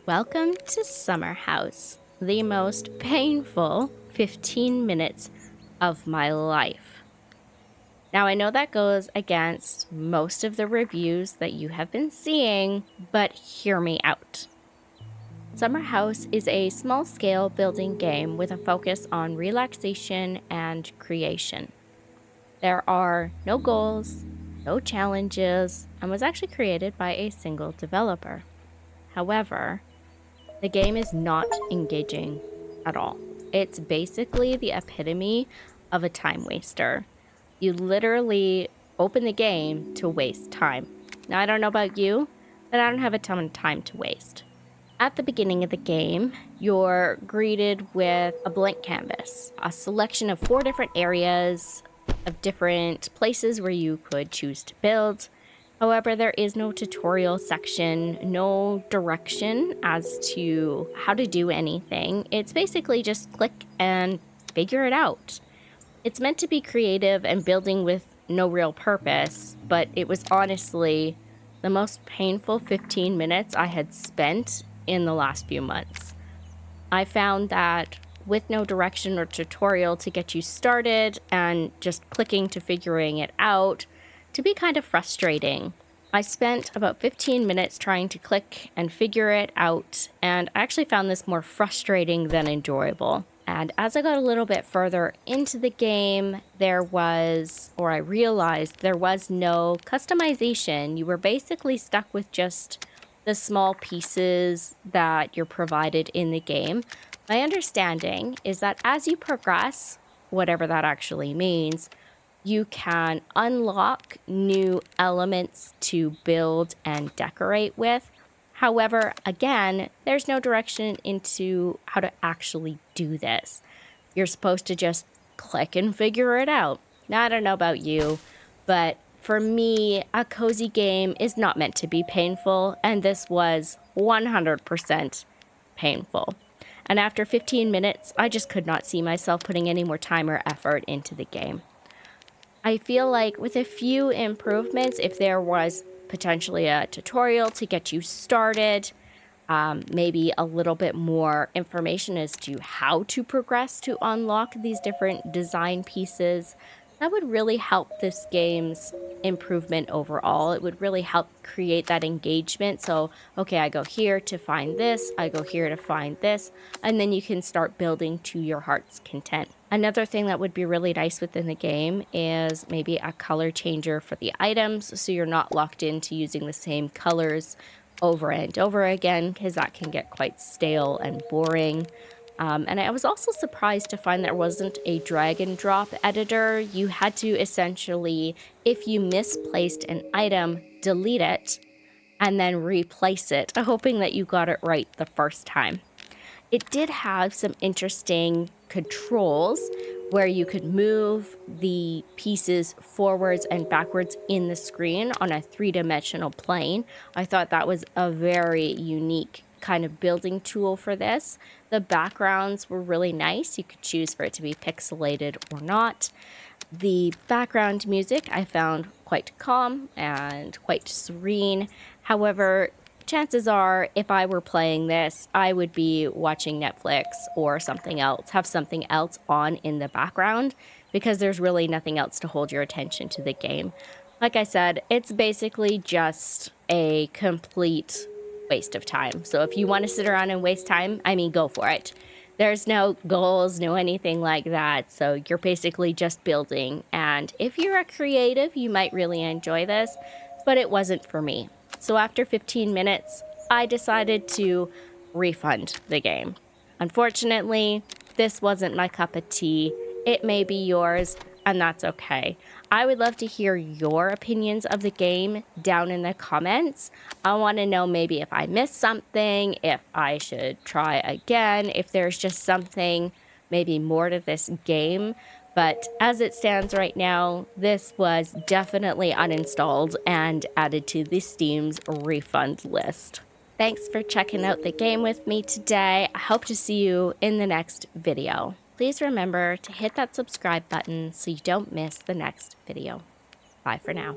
Welcome to Summerhouse, the most painful 15 minutes of my life. Now, I know that goes against most of the reviews that you have been seeing, but hear me out. Summerhouse is a small scale building game with a focus on relaxation and creation. There are no goals, no challenges, and was actually created by a single developer. However, the game is not engaging at all. It's basically the epitome of a time waster. You literally open the game to waste time. Now, I don't know about you, but I don't have a ton of time to waste. At the beginning of the game, you're greeted with a blank canvas, a selection of 4 different areas of different places where you could choose to build. However, there is no tutorial section, no direction as to how to do anything. It's basically just click and figure it out. It's meant to be creative and building with no real purpose, but it was honestly the most painful 15 minutes I had spent in the last few months. I found that with no direction or tutorial to get you started and just clicking to figuring it out, to be kind of frustrating. I spent about 15 minutes trying to click and figure it out, and I actually found this more frustrating than enjoyable. And as I got a little bit further into the game, I realized there was no customization. You were basically stuck with just the small pieces that you're provided in the game. My understanding is that as you progress, whatever that actually means, you can unlock new elements to build and decorate with. However, again, there's no direction into how to actually do this. You're supposed to just click and figure it out. Now, I don't know about you, but for me, a cozy game is not meant to be painful, and this was 100% painful. And after 15 minutes, I just could not see myself putting any more time or effort into the game. I feel like with a few improvements, if there was potentially a tutorial to get you started, maybe a little bit more information as to how to progress to unlock these different design pieces, that would really help this game's improvement overall. It would really help create that engagement. So, okay, I go here to find this, I go here to find this, and then you can start building to your heart's content. Another thing that would be really nice within the game is maybe a color changer for the items, so you're not locked into using the same colors over and over again, because that can get quite stale and boring. And I was also surprised to find there wasn't a drag and drop editor. You had to essentially, if you misplaced an item, delete it and then replace it, hoping that you got it right the first time. It did have some interesting controls where you could move the pieces forwards and backwards in the screen on a 3-dimensional plane. I thought that was a very unique kind of building tool for this. The backgrounds were really nice. You could choose for it to be pixelated or not. The background music I found quite calm and quite serene. However, chances are if I were playing this, I would be watching Netflix or something else, have something else on in the background, because there's really nothing else to hold your attention to the game. Like I said, it's basically just a complete waste of time. So if you want to sit around and waste time, go for it. There's no goals, no anything like that. So you're basically just building. And if you're a creative, you might really enjoy this, but it wasn't for me. So after 15 minutes, I decided to refund the game. Unfortunately, this wasn't my cup of tea. It may be yours, and that's okay. I would love to hear your opinions of the game down in the comments. I want to know maybe if I missed something, if I should try again, if there's just something maybe more to this game. But as it stands right now, this was definitely uninstalled and added to the Steam's refund list. Thanks for checking out the game with me today. I hope to see you in the next video. Please remember to hit that subscribe button so you don't miss the next video. Bye for now.